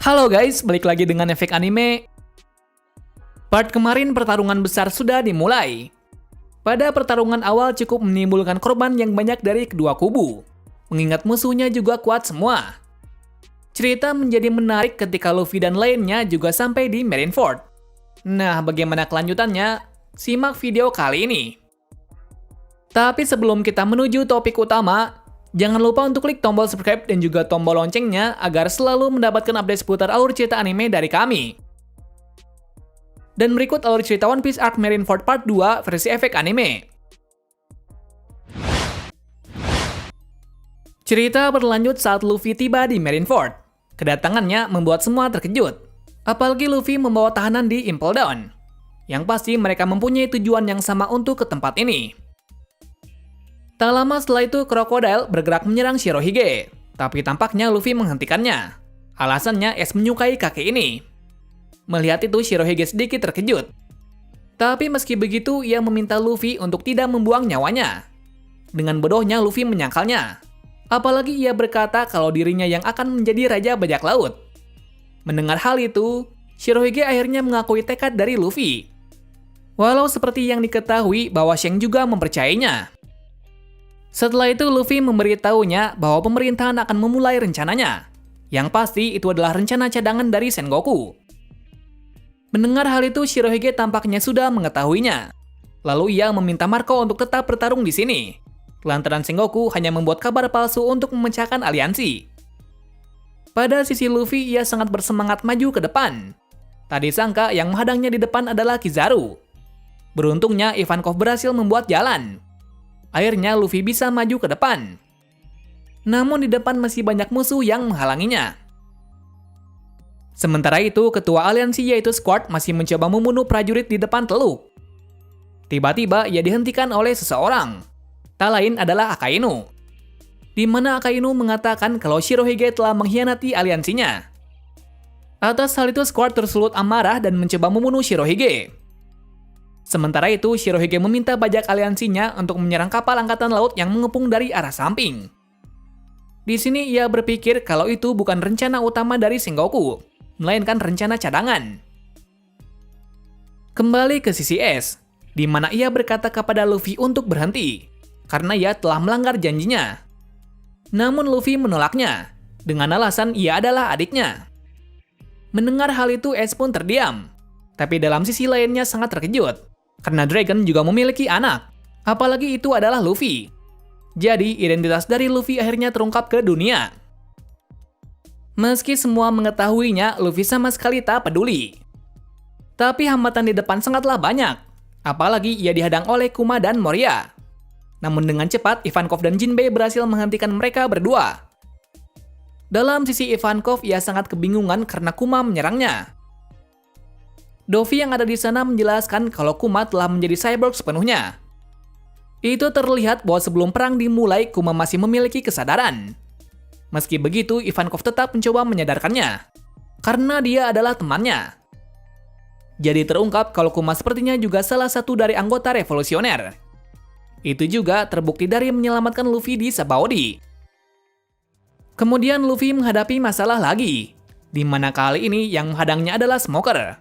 Halo guys, balik lagi dengan Efek Anime. Part kemarin pertarungan besar sudah dimulai. Pada pertarungan awal cukup menimbulkan korban yang banyak dari kedua kubu, mengingat musuhnya juga kuat semua. Cerita menjadi menarik ketika Luffy dan lainnya juga sampai di Marineford. Nah, bagaimana kelanjutannya? Simak video kali ini. Tapi sebelum kita menuju topik utama, jangan lupa untuk klik tombol subscribe dan juga tombol loncengnya agar selalu mendapatkan update seputar alur cerita anime dari kami. Dan berikut alur cerita One Piece Arc Marineford Part 2 versi Efek Anime. Cerita berlanjut saat Luffy tiba di Marineford. Kedatangannya membuat semua terkejut. Apalagi Luffy membawa tahanan di Impel Down. Yang pasti mereka mempunyai tujuan yang sama untuk ke tempat ini. Tak lama setelah itu, Crocodile bergerak menyerang Shirohige, tapi tampaknya Luffy menghentikannya. Alasannya Ace menyukai kakek ini. Melihat itu, Shirohige sedikit terkejut. Tapi meski begitu, ia meminta Luffy untuk tidak membuang nyawanya. Dengan bodohnya, Luffy menyangkalnya. Apalagi ia berkata kalau dirinya yang akan menjadi Raja Bajak Laut. Mendengar hal itu, Shirohige akhirnya mengakui tekad dari Luffy. Walau seperti yang diketahui bahwa Shanks juga mempercayainya. Setelah itu, Luffy memberitahunya bahwa pemerintahan akan memulai rencananya. Yang pasti itu adalah rencana cadangan dari Sengoku. Mendengar hal itu, Shirohige tampaknya sudah mengetahuinya. Lalu ia meminta Marco untuk tetap bertarung di sini. Lantaran Sengoku hanya membuat kabar palsu untuk memecahkan aliansi. Pada sisi Luffy, ia sangat bersemangat maju ke depan. Tadi sangka yang menghadangnya di depan adalah Kizaru. Beruntungnya, Ivankov berhasil membuat jalan. Akhirnya Luffy bisa maju ke depan. Namun di depan masih banyak musuh yang menghalanginya. Sementara itu, ketua aliansi yaitu Squad masih mencoba membunuh prajurit di depan teluk. Tiba-tiba ia dihentikan oleh seseorang. Tak lain adalah Akainu. Di mana Akainu mengatakan kalau Shirohige telah mengkhianati aliansinya. Atas hal itu, Squad tersulut amarah dan mencoba membunuh Shirohige. Sementara itu, Shirohige meminta bajak aliansinya untuk menyerang kapal angkatan laut yang mengepung dari arah samping. Di sini ia berpikir kalau itu bukan rencana utama dari Sengoku, melainkan rencana cadangan. Kembali ke sisi Ace, di mana ia berkata kepada Luffy untuk berhenti, karena ia telah melanggar janjinya. Namun Luffy menolaknya, dengan alasan ia adalah adiknya. Mendengar hal itu, Ace pun terdiam, tapi dalam sisi lainnya sangat terkejut. Karena Dragon juga memiliki anak, apalagi itu adalah Luffy. Jadi, identitas dari Luffy akhirnya terungkap ke dunia. Meski semua mengetahuinya, Luffy sama sekali tak peduli. Tapi hambatan di depan sangatlah banyak, apalagi ia dihadang oleh Kuma dan Moria. Namun dengan cepat, Ivankov dan Jinbei berhasil menghentikan mereka berdua. Dalam sisi Ivankov, ia sangat kebingungan karena Kuma menyerangnya. Dovi yang ada di sana menjelaskan kalau Kuma telah menjadi cyborg sepenuhnya. Itu terlihat bahwa sebelum perang dimulai, Kuma masih memiliki kesadaran. Meski begitu, Ivankov tetap mencoba menyadarkannya, karena dia adalah temannya. Jadi terungkap kalau Kuma sepertinya juga salah satu dari anggota revolusioner. Itu juga terbukti dari menyelamatkan Luffy di Sabaody. Kemudian Luffy menghadapi masalah lagi, di mana kali ini yang menghadangnya adalah Smoker.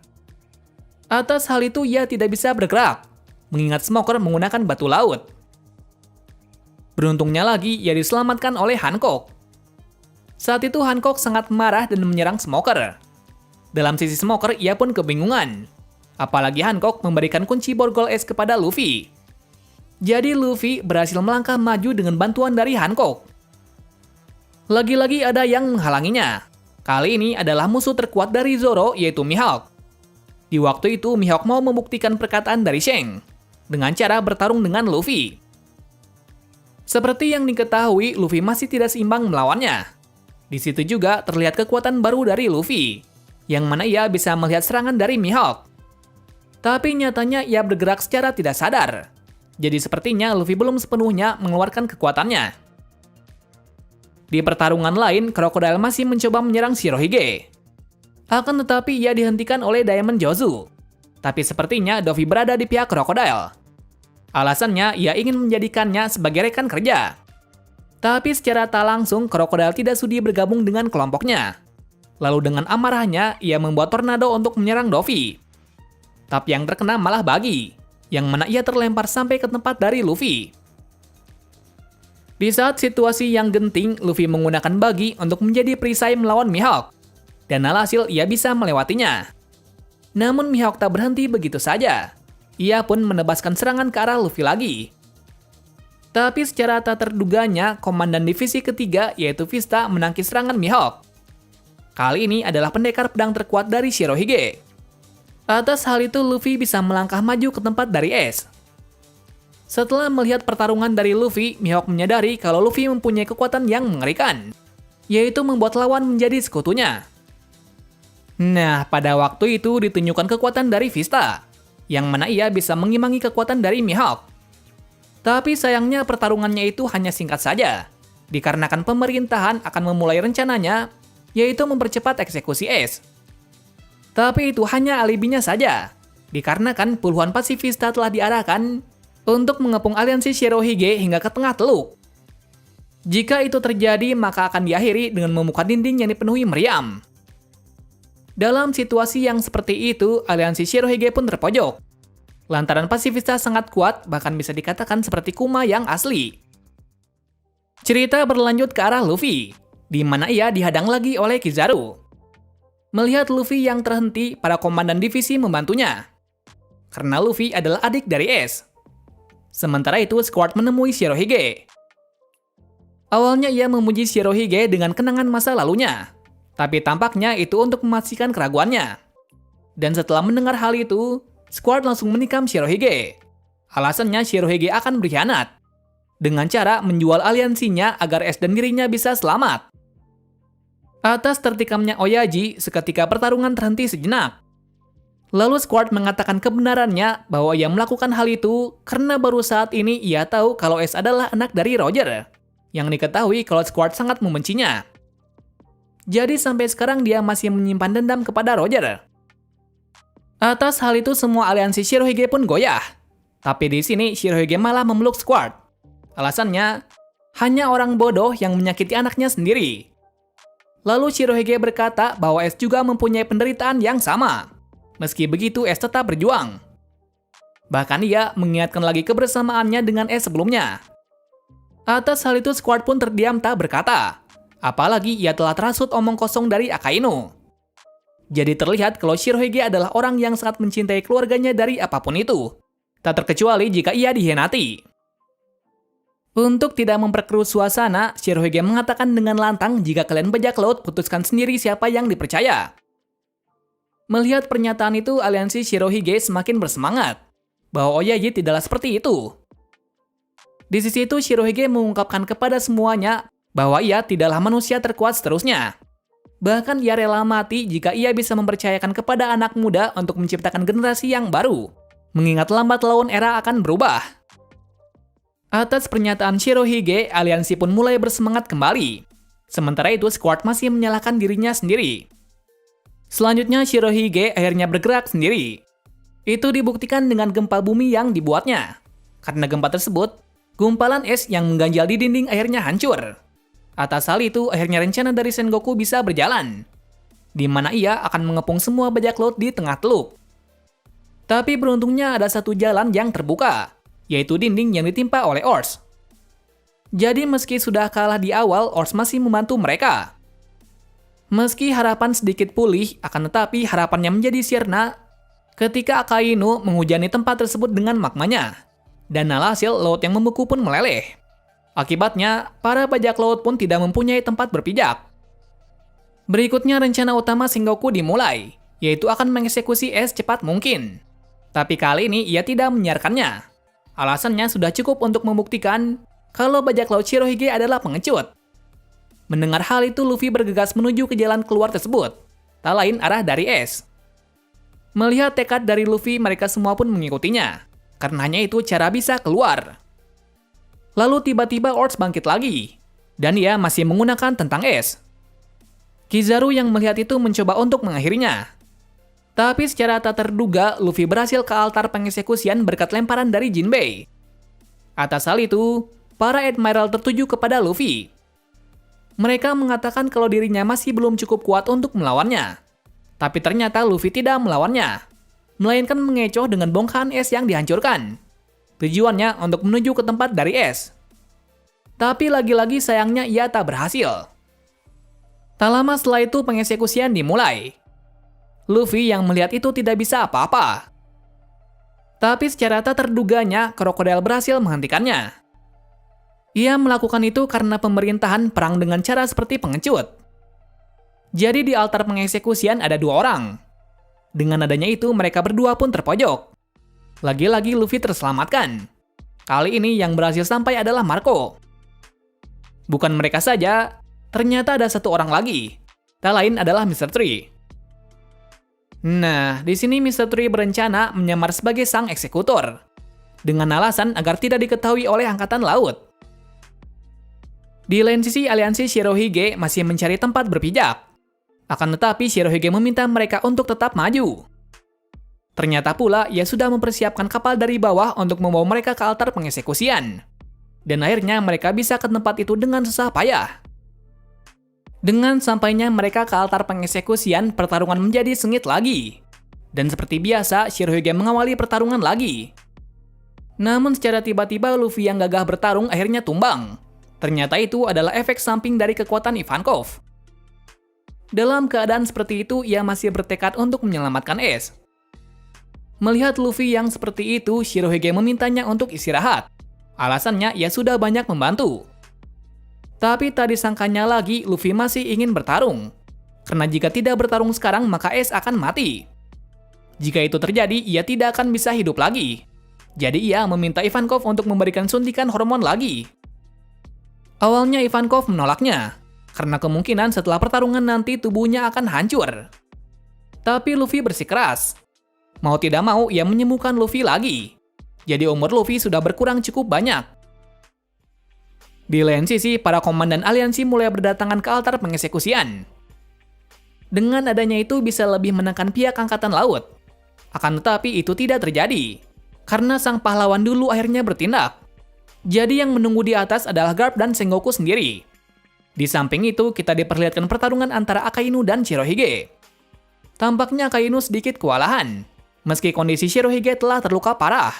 Atas hal itu ia tidak bisa bergerak, mengingat Smoker menggunakan batu laut. Beruntungnya lagi ia diselamatkan oleh Hancock. Saat itu Hancock sangat marah dan menyerang Smoker. Dalam sisi Smoker ia pun kebingungan, apalagi Hancock memberikan kunci borgol es kepada Luffy. Jadi Luffy berhasil melangkah maju dengan bantuan dari Hancock. Lagi-lagi ada yang menghalanginya. Kali ini adalah musuh terkuat dari Zoro yaitu Mihawk. Di waktu itu, Mihawk mau membuktikan perkataan dari Shanks dengan cara bertarung dengan Luffy. Seperti yang diketahui, Luffy masih tidak seimbang melawannya. Di situ juga terlihat kekuatan baru dari Luffy, yang mana ia bisa melihat serangan dari Mihawk. Tapi nyatanya ia bergerak secara tidak sadar. Jadi sepertinya Luffy belum sepenuhnya mengeluarkan kekuatannya. Di pertarungan lain, Crocodile masih mencoba menyerang Shirohige. Akan tetapi ia dihentikan oleh Diamond Jozu. Tapi sepertinya Dovi berada di pihak Crocodile. Alasannya ia ingin menjadikannya sebagai rekan kerja. Tapi secara tak langsung, Crocodile tidak sudi bergabung dengan kelompoknya. Lalu dengan amarahnya, ia membuat tornado untuk menyerang Dovi. Tapi yang terkena malah Buggy, yang mana ia terlempar sampai ke tempat dari Luffy. Di saat situasi yang genting, Luffy menggunakan Buggy untuk menjadi perisai melawan Mihawk. Dan alhasil ia bisa melewatinya. Namun Mihawk tak berhenti begitu saja. Ia pun menebaskan serangan ke arah Luffy lagi. Tapi secara tak terduganya, komandan divisi ketiga yaitu Vista menangkis serangan Mihawk. Kali ini adalah pendekar pedang terkuat dari Shirohige. Atas hal itu Luffy bisa melangkah maju ke tempat dari Ace. Setelah melihat pertarungan dari Luffy, Mihawk menyadari kalau Luffy mempunyai kekuatan yang mengerikan, yaitu membuat lawan menjadi sekutunya. Nah, pada waktu itu ditunjukkan kekuatan dari Vista, yang mana ia bisa mengimbangi kekuatan dari Mihawk. Tapi sayangnya pertarungannya itu hanya singkat saja, dikarenakan pemerintahan akan memulai rencananya, yaitu mempercepat eksekusi Ace. Tapi itu hanya alibinya saja, dikarenakan puluhan pasifista telah diarahkan untuk mengepung aliansi Shirohige hingga ke tengah teluk. Jika itu terjadi, maka akan diakhiri dengan membuka dinding yang dipenuhi meriam. Dalam situasi yang seperti itu, aliansi Shirohige pun terpojok. Lantaran pasifista sangat kuat, bahkan bisa dikatakan seperti Kuma yang asli. Cerita berlanjut ke arah Luffy, di mana ia dihadang lagi oleh Kizaru. Melihat Luffy yang terhenti, para komandan divisi membantunya. Karena Luffy adalah adik dari Ace. Sementara itu, Squad menemui Shirohige. Awalnya ia memuji Shirohige dengan kenangan masa lalunya, tapi tampaknya itu untuk memastikan keraguannya. Dan setelah mendengar hal itu, Squad langsung menikam Shirohige. Alasannya Shirohige akan berkhianat, dengan cara menjual aliansinya agar Ace dan dirinya bisa selamat. Atas tertikamnya Oyaji, seketika pertarungan terhenti sejenak. Lalu Squad mengatakan kebenarannya bahwa ia melakukan hal itu karena baru saat ini ia tahu kalau Ace adalah anak dari Roger, yang diketahui kalau Squad sangat membencinya. Jadi sampai sekarang dia masih menyimpan dendam kepada Roger. Atas hal itu semua aliansi Shirohige pun goyah. Tapi di sini Shirohige malah memeluk Squad. Alasannya, hanya orang bodoh yang menyakiti anaknya sendiri. Lalu Shirohige berkata bahwa Ace juga mempunyai penderitaan yang sama. Meski begitu, Ace tetap berjuang. Bahkan ia mengingatkan lagi kebersamaannya dengan Ace sebelumnya. Atas hal itu Squad pun terdiam tak berkata. Apalagi ia telah terhasut omong kosong dari Akainu. Jadi terlihat kalau Shirohige adalah orang yang sangat mencintai keluarganya dari apapun itu. Tak terkecuali jika ia dikhianati. Untuk tidak memperkeruh suasana, Shirohige mengatakan dengan lantang jika kalian bajak laut, putuskan sendiri siapa yang dipercaya. Melihat pernyataan itu, aliansi Shirohige semakin bersemangat bahwa Oyaji tidaklah seperti itu. Di sisi itu, Shirohige mengungkapkan kepada semuanya bahwa ia tidaklah manusia terkuat seterusnya. Bahkan ia rela mati jika ia bisa mempercayakan kepada anak muda untuk menciptakan generasi yang baru, mengingat lambat laun era akan berubah. Atas pernyataan Shirohige, aliansi pun mulai bersemangat kembali. Sementara itu, Squad masih menyalahkan dirinya sendiri. Selanjutnya, Shirohige akhirnya bergerak sendiri. Itu dibuktikan dengan gempa bumi yang dibuatnya. Karena gempa tersebut, gumpalan es yang mengganjal di dinding akhirnya hancur. Atas hal itu, akhirnya rencana dari Sengoku bisa berjalan, di mana ia akan mengepung semua bajak laut di tengah teluk. Tapi beruntungnya ada satu jalan yang terbuka, yaitu dinding yang ditimpa oleh Oars. Jadi meski sudah kalah di awal, Oars masih membantu mereka. Meski harapan sedikit pulih, akan tetapi harapannya menjadi sirna ketika Akainu menghujani tempat tersebut dengan magmanya. Dan alhasil laut yang membeku pun meleleh. Akibatnya, para bajak laut pun tidak mempunyai tempat berpijak. Berikutnya rencana utama Sengoku dimulai, yaitu akan mengeksekusi Ace cepat mungkin. Tapi kali ini ia tidak menyiarkannya. Alasannya sudah cukup untuk membuktikan kalau bajak laut Shirohige adalah pengecut. Mendengar hal itu, Luffy bergegas menuju ke jalan keluar tersebut, tak lain arah dari Ace. Melihat tekad dari Luffy, mereka semua pun mengikutinya, karena hanya itu cara bisa keluar. Lalu tiba-tiba Oars bangkit lagi, dan ia masih menggunakan tentang Ace. Kizaru yang melihat itu mencoba untuk mengakhirinya. Tapi secara tak terduga, Luffy berhasil ke altar pengeksekusian berkat lemparan dari Jinbei. Atas hal itu, para Admiral tertuju kepada Luffy. Mereka mengatakan kalau dirinya masih belum cukup kuat untuk melawannya. Tapi ternyata Luffy tidak melawannya, melainkan mengecoh dengan bongkahan es yang dihancurkan. Tujuannya untuk menuju ke tempat dari es. Tapi lagi-lagi sayangnya ia tak berhasil. Tak lama setelah itu pengeksekusian dimulai. Luffy yang melihat itu tidak bisa apa-apa. Tapi secara tak terduganya, krokodil berhasil menghentikannya. Ia melakukan itu karena pemerintahan perang dengan cara seperti pengecut. Jadi di altar pengeksekusian ada 2 orang. Dengan adanya itu mereka berdua pun terpojok. Lagi-lagi Luffy terselamatkan. Kali ini yang berhasil sampai adalah Marco. Bukan mereka saja, ternyata ada 1 orang lagi. Tak lain adalah Mr. Tree. Nah, di sini Mr. Tree berencana menyamar sebagai sang eksekutor. Dengan alasan agar tidak diketahui oleh Angkatan Laut. Di lain sisi, aliansi Shirohige masih mencari tempat berpijak. Akan tetapi Shirohige meminta mereka untuk tetap maju. Ternyata pula ia sudah mempersiapkan kapal dari bawah untuk membawa mereka ke altar pengeksekusian. Dan akhirnya mereka bisa ke tempat itu dengan susah payah. Dengan sampainya mereka ke altar pengeksekusian, pertarungan menjadi sengit lagi. Dan seperti biasa, Shirohige mengawali pertarungan lagi. Namun secara tiba-tiba Luffy yang gagah bertarung akhirnya tumbang. Ternyata itu adalah efek samping dari kekuatan Ivankov. Dalam keadaan seperti itu, ia masih bertekad untuk menyelamatkan Ace. Melihat Luffy yang seperti itu, Shirohige memintanya untuk istirahat. Alasannya, ia sudah banyak membantu. Tapi tak disangkanya lagi, Luffy masih ingin bertarung. Karena jika tidak bertarung sekarang, maka Ace akan mati. Jika itu terjadi, ia tidak akan bisa hidup lagi. Jadi ia meminta Ivankov untuk memberikan suntikan hormon lagi. Awalnya Ivankov menolaknya. Karena kemungkinan setelah pertarungan nanti tubuhnya akan hancur. Tapi Luffy bersikeras. Mau tidak mau, ia menyembuhkan Luffy lagi. Jadi umur Luffy sudah berkurang cukup banyak. Di lain sisi, para komandan aliansi mulai berdatangan ke altar pengeksekusian. Dengan adanya itu bisa lebih menekan pihak Angkatan Laut. Akan tetapi itu tidak terjadi. Karena sang pahlawan dulu akhirnya bertindak. Jadi yang menunggu di atas adalah Garp dan Sengoku sendiri. Di samping itu, kita diperlihatkan pertarungan antara Akainu dan Shirohige. Tampaknya Akainu sedikit kewalahan, meski kondisi Shirohige telah terluka parah.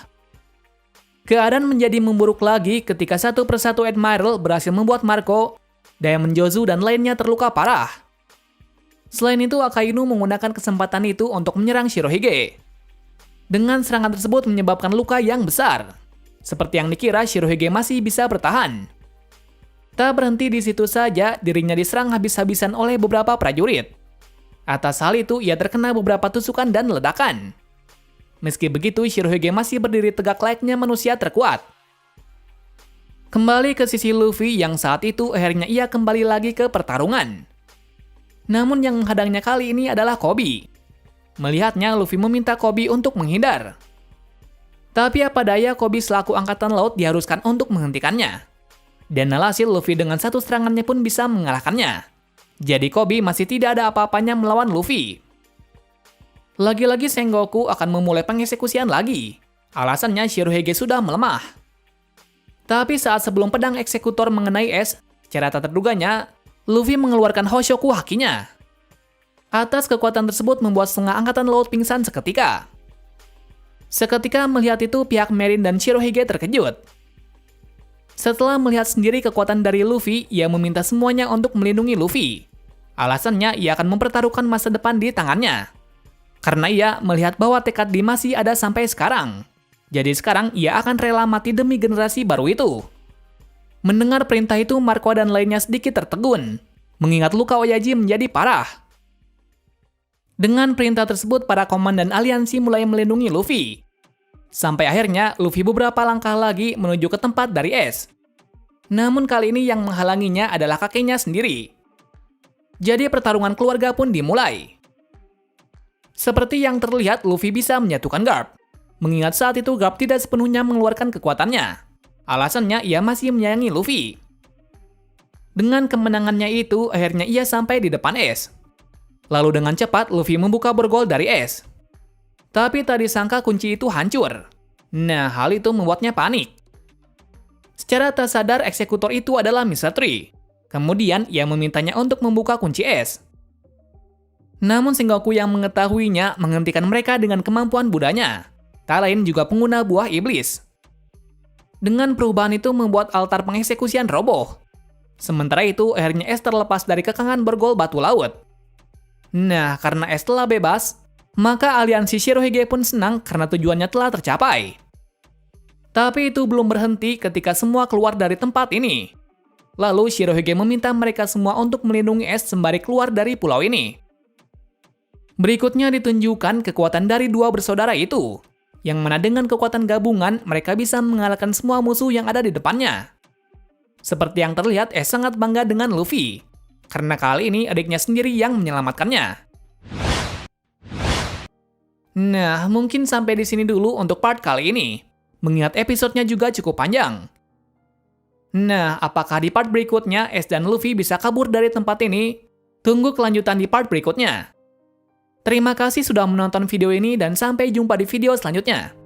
Keadaan menjadi memburuk lagi ketika satu persatu Admiral berhasil membuat Marco, Diamond Jozu, dan lainnya terluka parah. Selain itu, Akainu menggunakan kesempatan itu untuk menyerang Shirohige. Dengan serangan tersebut menyebabkan luka yang besar. Seperti yang dikira, Shirohige masih bisa bertahan. Tak berhenti di situ saja, dirinya diserang habis-habisan oleh beberapa prajurit. Atas hal itu, ia terkena beberapa tusukan dan ledakan. Meski begitu, Shirohige masih berdiri tegak layaknya manusia terkuat. Kembali ke sisi Luffy yang saat itu akhirnya ia kembali lagi ke pertarungan. Namun yang menghadangnya kali ini adalah Koby. Melihatnya, Luffy meminta Koby untuk menghindar. Tapi apa daya, Koby selaku Angkatan Laut diharuskan untuk menghentikannya. Dan alhasil Luffy dengan satu serangannya pun bisa mengalahkannya. Jadi Koby masih tidak ada apa-apanya melawan Luffy. Lagi-lagi Sengoku akan memulai pengeksekusian lagi. Alasannya Shirohige sudah melemah. Tapi saat sebelum pedang eksekutor mengenai es, secara tak terduganya, Luffy mengeluarkan Hoshoku Hakinya. Atas kekuatan tersebut membuat setengah Angkatan Laut pingsan seketika. Seketika melihat itu, pihak Marine dan Shirohige terkejut. Setelah melihat sendiri kekuatan dari Luffy, ia meminta semuanya untuk melindungi Luffy. Alasannya, ia akan mempertaruhkan masa depan di tangannya. Karena ia melihat bahwa tekad Lee masih ada sampai sekarang. Jadi sekarang ia akan rela mati demi generasi baru itu. Mendengar perintah itu, Marco dan lainnya sedikit tertegun, mengingat luka Oyaji menjadi parah. Dengan perintah tersebut, para komandan aliansi mulai melindungi Luffy. Sampai akhirnya, Luffy beberapa langkah lagi menuju ke tempat dari es. Namun kali ini yang menghalanginya adalah kakeknya sendiri. Jadi pertarungan keluarga pun dimulai. Seperti yang terlihat, Luffy bisa menyatukan Garp. Mengingat saat itu Garp tidak sepenuhnya mengeluarkan kekuatannya. Alasannya ia masih menyayangi Luffy. Dengan kemenangannya itu, akhirnya ia sampai di depan es. Lalu dengan cepat, Luffy membuka borgol dari es. Tapi tak disangka kunci itu hancur. Nah, hal itu membuatnya panik. Secara tak sadar, eksekutor itu adalah Mr. Tree. Kemudian ia memintanya untuk membuka kunci es. Namun Sengoku yang mengetahuinya menghentikan mereka dengan kemampuan Budanya. Tak lain juga pengguna buah iblis. Dengan perubahan itu membuat altar pengeksekusian roboh. Sementara itu, akhirnya es terlepas dari kekangan borgol batu laut. Nah, karena es telah bebas, maka aliansi Shirohige pun senang karena tujuannya telah tercapai. Tapi itu belum berhenti ketika semua keluar dari tempat ini. Lalu Shirohige meminta mereka semua untuk melindungi es sembari keluar dari pulau ini. Berikutnya ditunjukkan kekuatan dari dua bersaudara itu, yang mana dengan kekuatan gabungan mereka bisa mengalahkan semua musuh yang ada di depannya. Seperti yang terlihat, es sangat bangga dengan Luffy, karena kali ini adiknya sendiri yang menyelamatkannya. Nah, mungkin sampai di sini dulu untuk part kali ini. Mengingat episodenya juga cukup panjang. Nah, apakah di part berikutnya Ace dan Luffy bisa kabur dari tempat ini? Tunggu kelanjutan di part berikutnya. Terima kasih sudah menonton video ini dan sampai jumpa di video selanjutnya.